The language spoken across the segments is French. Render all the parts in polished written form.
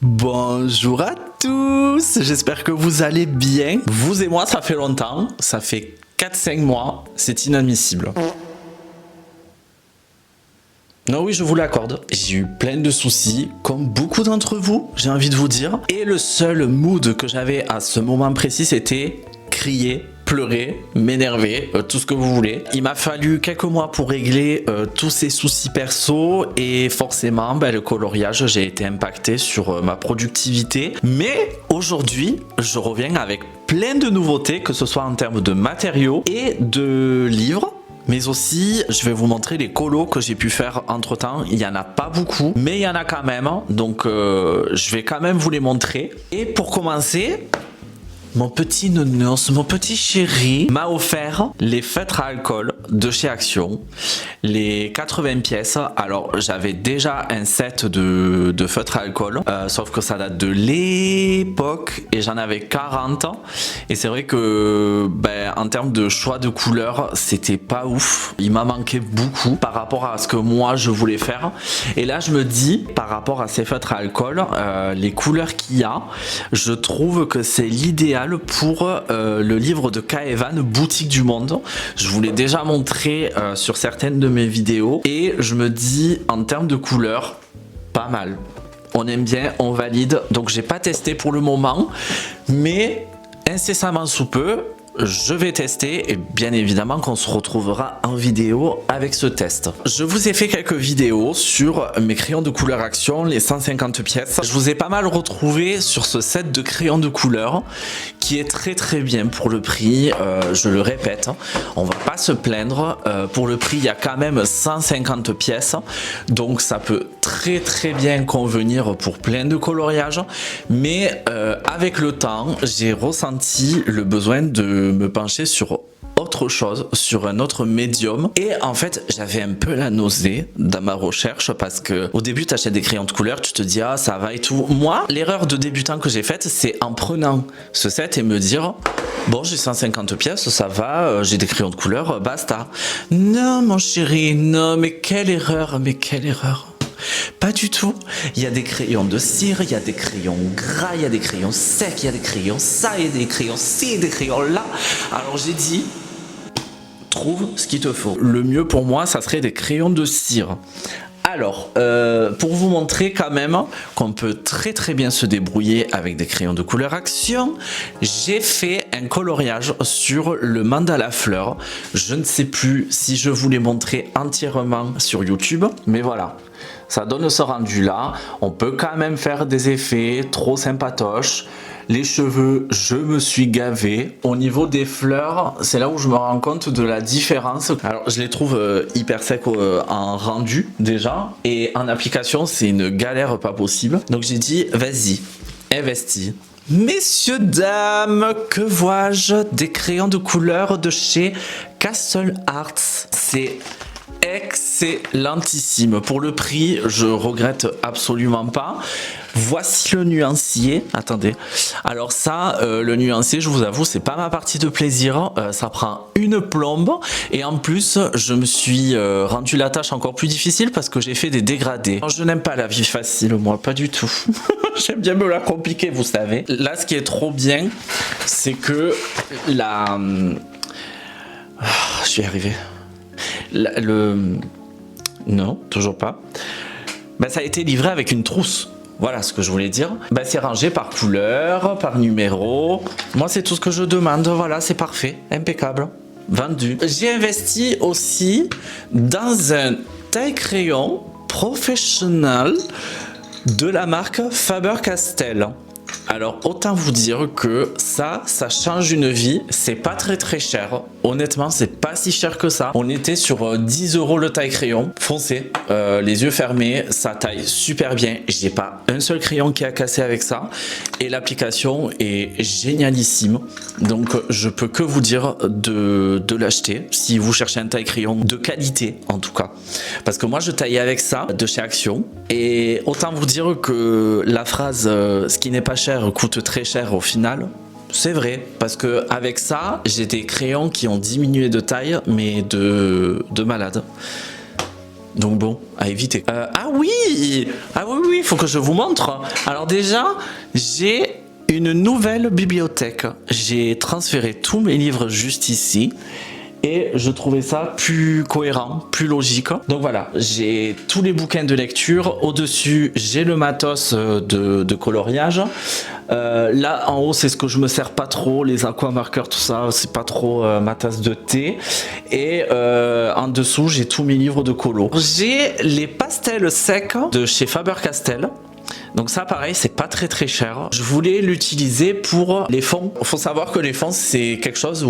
Bonjour à tous, j'espère que vous allez bien. Vous et moi, ça fait longtemps, ça fait 4-5 mois, c'est inadmissible. Non oui, je vous l'accorde, j'ai eu plein de soucis, comme beaucoup d'entre vous, j'ai envie de vous dire. Et le seul mood que j'avais à ce moment précis, c'était crier, pleurer, m'énerver, tout ce que vous voulez. Il m'a fallu quelques mois pour régler tous ces soucis perso et forcément le coloriage, j'ai été impacté sur ma productivité. Mais aujourd'hui, je reviens avec plein de nouveautés, que ce soit en termes de matériaux et de livres. Mais aussi, je vais vous montrer les colos que j'ai pu faire entre temps. Il n'y en a pas beaucoup, mais il y en a quand même. Donc, je vais quand même vous les montrer. Et pour commencer, mon petit nounours, mon petit chéri m'a offert les feutres à alcool de chez Action, les 80 pièces. Alors j'avais déjà un set de feutres à alcool, sauf que ça date de l'époque et j'en avais 40. Et c'est vrai que en termes de choix de couleurs, c'était pas ouf. Il m'a manqué beaucoup par rapport à ce que moi je voulais faire. Et là je me dis, par rapport à ces feutres à alcool, les couleurs qu'il y a, je trouve que c'est l'idéal pour le livre de Kaevan, Boutique du Monde. Je vous l'ai déjà montré sur certaines de mes vidéos et je me dis en termes de couleurs, pas mal. On aime bien, on valide. Donc j'ai pas testé pour le moment, mais incessamment sous peu, je vais tester et bien évidemment qu'on se retrouvera en vidéo avec ce test. Je vous ai fait quelques vidéos sur mes crayons de couleur Action, les 150 pièces. Je vous ai pas mal retrouvé sur ce set de crayons de couleur qui est très bien pour le prix. Je le répète, on va pas se plaindre. Pour le prix, il y a quand même 150 pièces. Donc ça peut très bien convenir pour plein de coloriages. Mais avec le temps, j'ai ressenti le besoin de me pencher sur autre chose, sur un autre médium. Et en fait, j'avais un peu la nausée dans ma recherche parce que au début, tu achètes des crayons de couleur, tu te dis ah ça va et tout. Moi, l'erreur de débutant que j'ai faite, c'est en prenant ce set et me dire bon, j'ai 150 pièces, ça va, j'ai des crayons de couleur, basta. Non mon chéri, non, mais quelle erreur, mais quelle erreur. Pas du tout. Il y a des crayons de cire, il y a des crayons gras, il y a des crayons secs, il y a des crayons ça, il y a des crayons ci, des crayons là. Alors j'ai dit, trouve ce qu'il te faut. Le mieux pour moi, ça serait des crayons de cire. Alors, pour vous montrer quand même qu'on peut très bien se débrouiller avec des crayons de couleur Action, j'ai fait un coloriage sur le mandala fleur. Je ne sais plus si je vous l'ai montré entièrement sur YouTube, mais voilà. Ça donne ce rendu là. On peut quand même faire des effets trop sympatoches. Les cheveux, je me suis gavé. Au niveau des fleurs, c'est là où je me rends compte de la différence. Alors, je les trouve hyper secs en rendu déjà. Et en application, c'est une galère pas possible. Donc j'ai dit, vas-y, investis. Messieurs, dames, que vois-je? Des crayons de couleur de chez Castle Arts. C'est excellentissime. Pour le prix, je regrette absolument pas. Voici le nuancier. Attendez. Alors ça, le nuancier, je vous avoue, c'est pas ma partie de plaisir. Ça prend une plombe. Et en plus, je me suis rendu la tâche encore plus difficile parce que j'ai fait des dégradés. Alors, je n'aime pas la vie facile, moi, pas du tout. J'aime bien me la compliquer, vous savez. Là, ce qui est trop bien, c'est que la... je suis arrivé. Non, toujours pas. Ça a été livré avec une trousse. Voilà ce que je voulais dire. C'est rangé par couleur, par numéro. Moi, c'est tout ce que je demande. Voilà, c'est parfait. Impeccable. Vendu. J'ai investi aussi dans un taille-crayon professionnel de la marque Faber-Castell. Alors autant vous dire que ça change une vie. C'est pas très cher. Honnêtement, c'est pas si cher que ça. On était sur 10 € le taille crayon. Foncé, les yeux fermés, ça taille super bien. J'ai pas un seul crayon qui a cassé avec ça. Et l'application est génialissime. Donc je peux que vous dire de l'acheter si vous cherchez un taille crayon de qualité en tout cas. Parce que moi je taillais avec ça de chez Action. Et autant vous dire que la phrase ce qui n'est pas cher coûte très cher au final, c'est vrai, parce que avec ça, j'ai des crayons qui ont diminué de taille, mais de malade. Donc bon, à éviter. Ah oui, il faut que je vous montre. Alors déjà, j'ai une nouvelle bibliothèque. J'ai transféré tous mes livres juste ici. Et je trouvais ça plus cohérent, plus logique. Donc voilà, j'ai tous les bouquins de lecture. Au-dessus, j'ai le matos de coloriage. Là, en haut, c'est ce que je me sers pas trop. Les aquamarqueurs, tout ça, c'est pas trop ma tasse de thé. Et en dessous, j'ai tous mes livres de colo. J'ai les pastels secs de chez Faber-Castell. Donc ça pareil, c'est pas très cher. Je voulais l'utiliser pour les fonds. Il faut savoir que les fonds, c'est quelque chose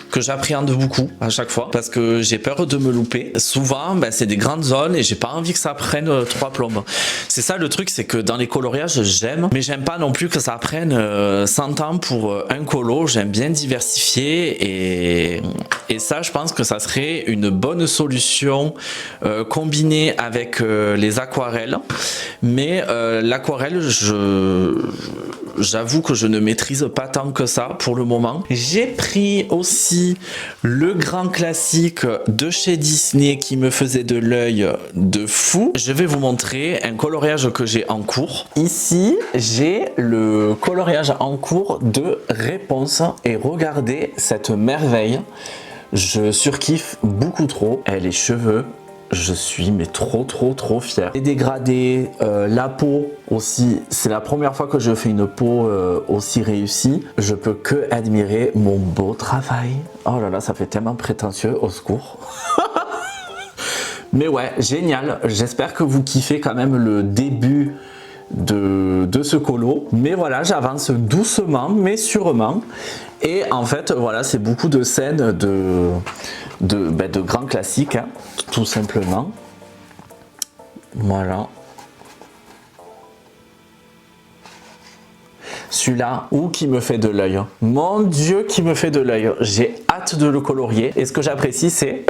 que j'appréhende beaucoup à chaque fois parce que j'ai peur de me louper. Souvent, c'est des grandes zones et j'ai pas envie que ça prenne 3 plombes. C'est ça le truc, c'est que dans les coloriages, j'aime, mais j'aime pas non plus que ça prenne 100 ans pour un colo. J'aime bien diversifier et ça, je pense que ça serait une bonne solution combinée avec les aquarelles. Mais l'aquarelle, j'avoue que je ne maîtrise pas tant que ça pour le moment. J'ai pris aussi le grand classique de chez Disney qui me faisait de l'œil de fou. Je vais vous montrer un coloriage que j'ai en cours. Ici, j'ai le coloriage en cours de Réponse et regardez cette merveille. Je surkiffe beaucoup trop. Et les cheveux, je suis mais trop fier. Les dégradés, la peau aussi, c'est la première fois que je fais une peau aussi réussie. Je peux que admirer mon beau travail. Oh là là, ça fait tellement prétentieux, au secours. Mais ouais, génial. J'espère que vous kiffez quand même le début de ce colo. Mais voilà, j'avance doucement mais sûrement. Et en fait, voilà, c'est beaucoup de scènes de grands classiques, hein, tout simplement. Voilà. Celui-là, qui me fait de l'œil. Mon Dieu, qui me fait de l'œil. J'ai hâte de le colorier. Et ce que j'apprécie, c'est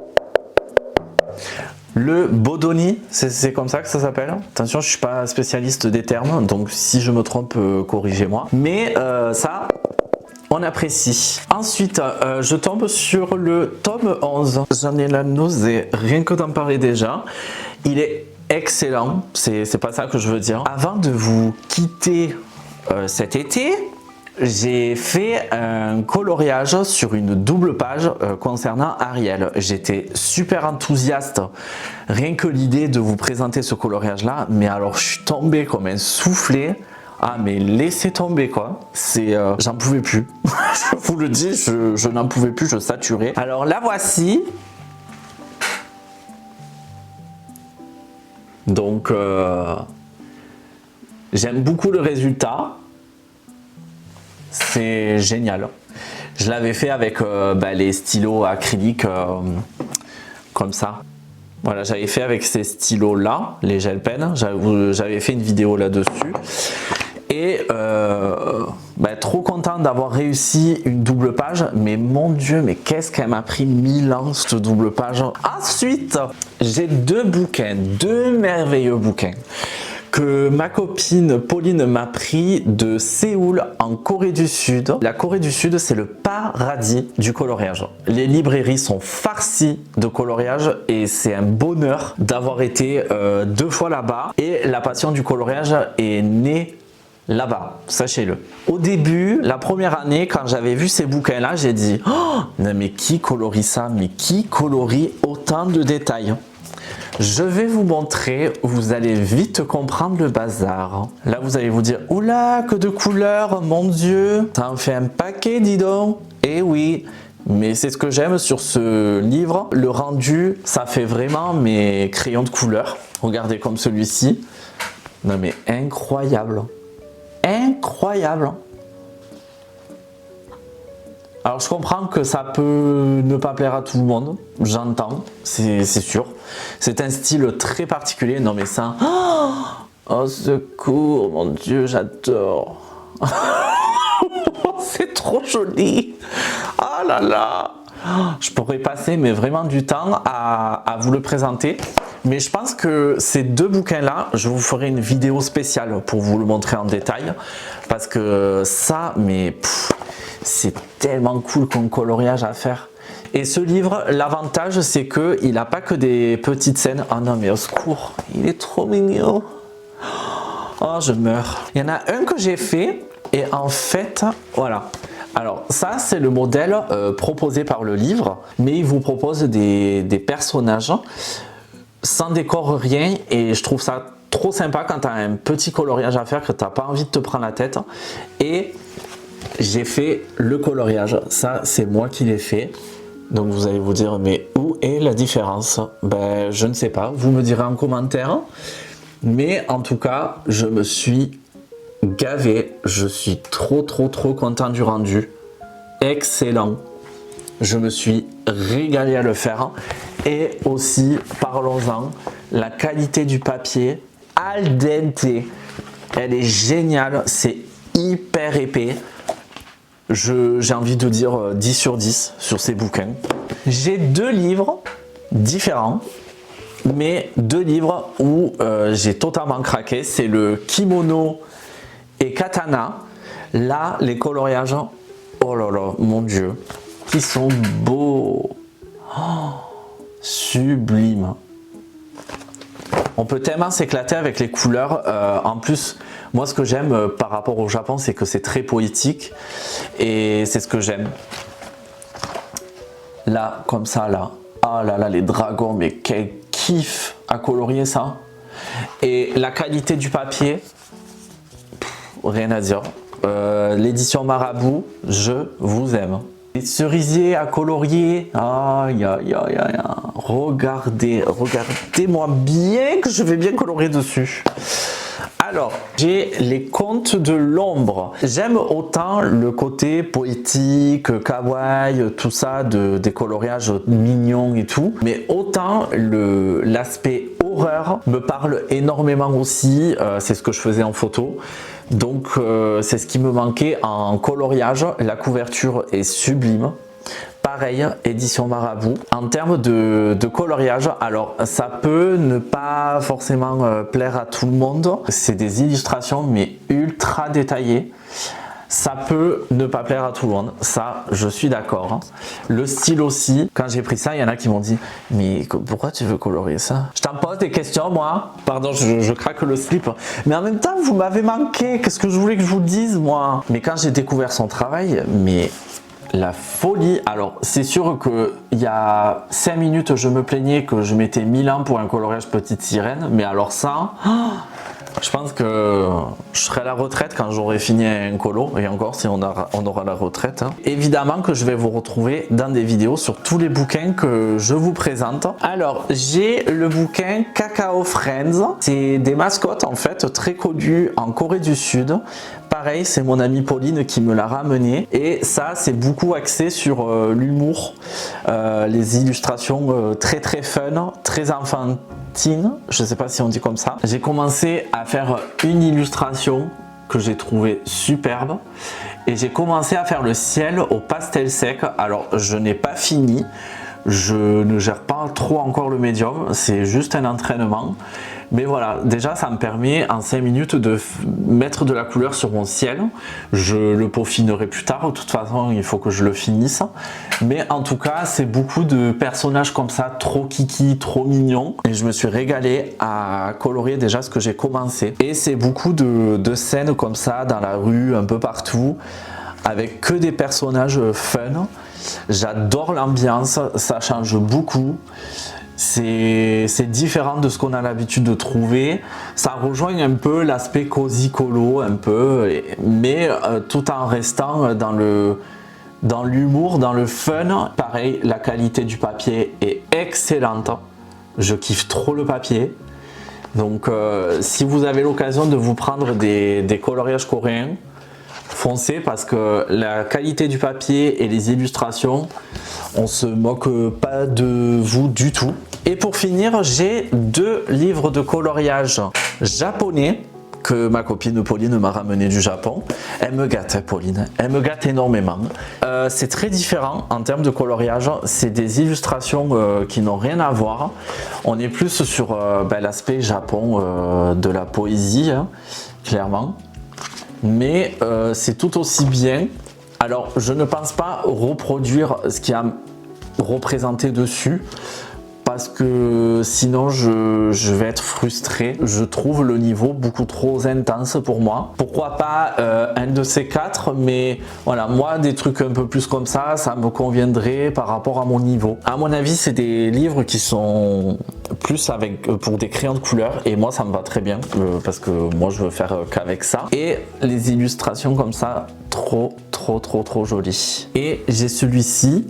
le Bodoni. C'est comme ça que ça s'appelle. Attention, je ne suis pas spécialiste des termes, donc si je me trompe, corrigez-moi. Mais ça, on apprécie. Ensuite, je tombe sur le tome 11. J'en ai la nausée, rien que d'en parler déjà. Il est excellent, c'est pas ça que je veux dire. Avant de vous quitter cet été, j'ai fait un coloriage sur une double page concernant Ariel. J'étais super enthousiaste, rien que l'idée de vous présenter ce coloriage-là. Mais alors, je suis tombé comme un soufflé. Ah mais laissez tomber quoi, j'en pouvais plus. Je vous le dis, je n'en pouvais plus, je saturais. Alors la voici. Donc j'aime beaucoup le résultat. C'est génial. Je l'avais fait avec les stylos acryliques comme ça. Voilà, j'avais fait avec ces stylos là, les gel pens. J'avais fait une vidéo là-dessus. Et trop content d'avoir réussi une double page. Mais mon Dieu, mais qu'est-ce qu'elle m'a pris 1000 ans cette double page. Ensuite, j'ai deux merveilleux bouquins que ma copine Pauline m'a pris de Séoul en Corée du Sud. La Corée du Sud, c'est le paradis du coloriage. Les librairies sont farcies de coloriage et c'est un bonheur d'avoir été 2 fois là-bas. Et la passion du coloriage est née là-bas, sachez-le. Au début, la première année, quand j'avais vu ces bouquins-là, j'ai dit « Oh, non mais qui colorie ça? Mais qui colorie autant de détails ?» Je vais vous montrer, vous allez vite comprendre le bazar. Là, vous allez vous dire « Oula, que de couleurs, mon Dieu, ça en fait un paquet, dis donc !» Eh oui, mais c'est ce que j'aime sur ce livre. Le rendu, ça fait vraiment mes crayons de couleur. Regardez comme celui-ci. Non mais incroyable. Incroyable. Alors je comprends que ça peut ne pas plaire à tout le monde, j'entends, c'est sûr. C'est un style très particulier, non mais ça... Oh secours, mon Dieu, j'adore. C'est trop joli. Oh là là. Je pourrais passer mais vraiment du temps à vous le présenter. Mais je pense que ces 2 bouquins-là, je vous ferai une vidéo spéciale pour vous le montrer en détail. Parce que ça, mais c'est tellement cool comme coloriage à faire. Et ce livre, l'avantage, c'est qu'il n'a pas que des petites scènes. Ah non, mais au secours, il est trop mignon. Oh, je meurs. Il y en a un que j'ai fait et en fait, voilà. Alors ça, c'est le modèle proposé par le livre, mais il vous propose des personnages sans décor, rien, et je trouve ça trop sympa quand tu as un petit coloriage à faire, que tu n'as pas envie de te prendre la tête. Et j'ai fait le coloriage, ça c'est moi qui l'ai fait. Donc vous allez vous dire, mais où est la différence? Ben je ne sais pas, vous me direz en commentaire. Mais en tout cas, je me suis gavé, je suis trop content du rendu. Excellent. Je me suis régalé à le faire. Et aussi, parlons-en, la qualité du papier al dente. Elle est géniale, c'est hyper épais. J'ai envie de dire 10 sur 10 sur ces bouquins. J'ai 2 livres différents, mais 2 livres où j'ai totalement craqué. C'est le Kimono et Katana. Là, les coloriages, oh là là, mon Dieu, qui sont beaux. Oh, sublime. On peut tellement s'éclater avec les couleurs. En plus, moi ce que j'aime par rapport au Japon, c'est que c'est très poétique. Et c'est ce que j'aime. Là, comme ça, là. Ah là là, les dragons, mais quel kiff à colorier ça. Et la qualité du papier, rien à dire. L'édition Marabout, je vous aime. Les cerisiers à colorier, aïe aïe aïe aïe, regardez-moi bien que je vais bien colorier dessus. Alors, j'ai les contes de l'ombre. J'aime autant le côté poétique, kawaii, tout ça, des coloriages mignons et tout. Mais autant l'aspect horreur me parle énormément aussi. C'est ce que je faisais en photo. Donc, c'est ce qui me manquait en coloriage. La couverture est sublime. Pareil, édition Marabout. En termes de coloriage, alors ça peut ne pas forcément plaire à tout le monde. C'est des illustrations mais ultra détaillées. Ça peut ne pas plaire à tout le monde, ça je suis d'accord. Le style aussi, quand j'ai pris ça, il y en a qui m'ont dit « Mais pourquoi tu veux colorier ça ?» Je t'en pose des questions moi. Pardon, je craque le slip. Mais en même temps, vous m'avez manqué. Qu'est-ce que je voulais que je vous dise moi? Mais quand j'ai découvert son travail, mais... la folie. Alors c'est sûr que il y a 5 minutes je me plaignais que je mettais 1000 ans pour un coloriage petite sirène, mais alors ça, je pense que je serai à la retraite quand j'aurai fini un colo, et encore si on aura la retraite. Évidemment que je vais vous retrouver dans des vidéos sur tous les bouquins que je vous présente. Alors j'ai le bouquin Cacao Friends, c'est des mascottes en fait très connues en Corée du Sud. Pareil, c'est mon amie Pauline qui me l'a ramené, et ça c'est beaucoup axé sur l'humour, les illustrations très fun, très enfantines, je sais pas si on dit comme ça. J'ai commencé à faire une illustration que j'ai trouvée superbe, et j'ai commencé à faire le ciel au pastel sec. Alors je n'ai pas fini, je ne gère pas trop encore le médium, c'est juste un entraînement. Mais voilà, déjà ça me permet en 5 minutes de mettre de la couleur sur mon ciel. Je le peaufinerai plus tard, de toute façon il faut que je le finisse. Mais en tout cas, c'est beaucoup de personnages comme ça, trop kiki, trop mignons. Et je me suis régalé à colorier déjà ce que j'ai commencé. Et c'est beaucoup de scènes comme ça, dans la rue, un peu partout, avec que des personnages fun. J'adore l'ambiance, ça change beaucoup. C'est différent de ce qu'on a l'habitude de trouver. Ça rejoint un peu l'aspect cosy colo, un peu, mais tout en restant dans l'humour, dans le fun. Pareil, la qualité du papier est excellente. Je kiffe trop le papier. Donc, si vous avez l'occasion de vous prendre des coloriages coréens, foncez, parce que la qualité du papier et les illustrations, on se moque pas de vous du tout. Et pour finir, j'ai 2 livres de coloriage japonais que ma copine Pauline m'a ramené du Japon. Elle me gâte, Pauline, elle me gâte énormément. C'est très différent en termes de coloriage, c'est des illustrations qui n'ont rien à voir. On est plus sur l'aspect Japon de la poésie, hein, clairement. Mais c'est tout aussi bien. Alors je ne pense pas reproduire ce qu'il y a représenter dessus. Parce que sinon je vais être frustré. Je trouve le niveau beaucoup trop intense pour moi. Pourquoi pas un de ces 4, mais voilà, moi des trucs un peu plus comme ça me conviendrait par rapport à mon niveau. À mon avis, c'est des livres qui sont plus pour des crayons de couleur et moi ça me va très bien parce que moi je veux faire qu'avec ça. Et les illustrations comme ça, trop jolies. Et j'ai celui-ci.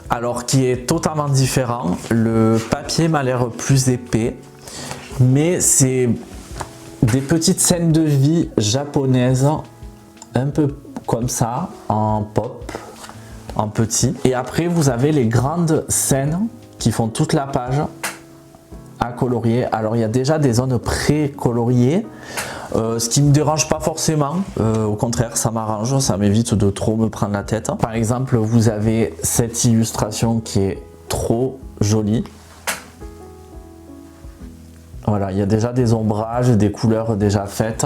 Alors qui est totalement différent, le papier m'a l'air plus épais, mais c'est des petites scènes de vie japonaises, un peu comme ça, en pop, en petit. Et après vous avez les grandes scènes qui font toute la page à colorier. Alors il y a déjà des zones pré-coloriées, ce qui me dérange pas forcément, au contraire ça m'arrange, ça m'évite de trop me prendre la tête. Par exemple vous avez cette illustration qui est trop jolie. Voilà, il y a déjà des ombrages, des couleurs déjà faites.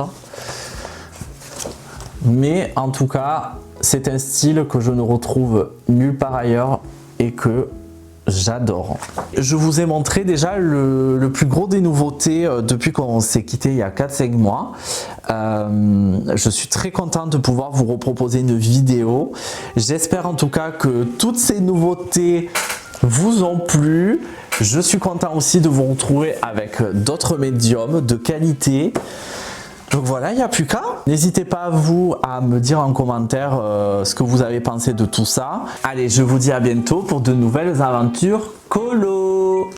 Mais en tout cas, c'est un style que je ne retrouve nulle part ailleurs et que j'adore. Je vous ai montré déjà le plus gros des nouveautés depuis qu'on s'est quitté il y a 4-5 mois. Je suis très content de pouvoir vous reproposer une vidéo. J'espère en tout cas que toutes ces nouveautés vous ont plu. Je suis content aussi de vous retrouver avec d'autres médiums de qualité. Donc voilà, il n'y a plus qu'à. N'hésitez pas vous à me dire en commentaire ce que vous avez pensé de tout ça. Allez, je vous dis à bientôt pour de nouvelles aventures colo.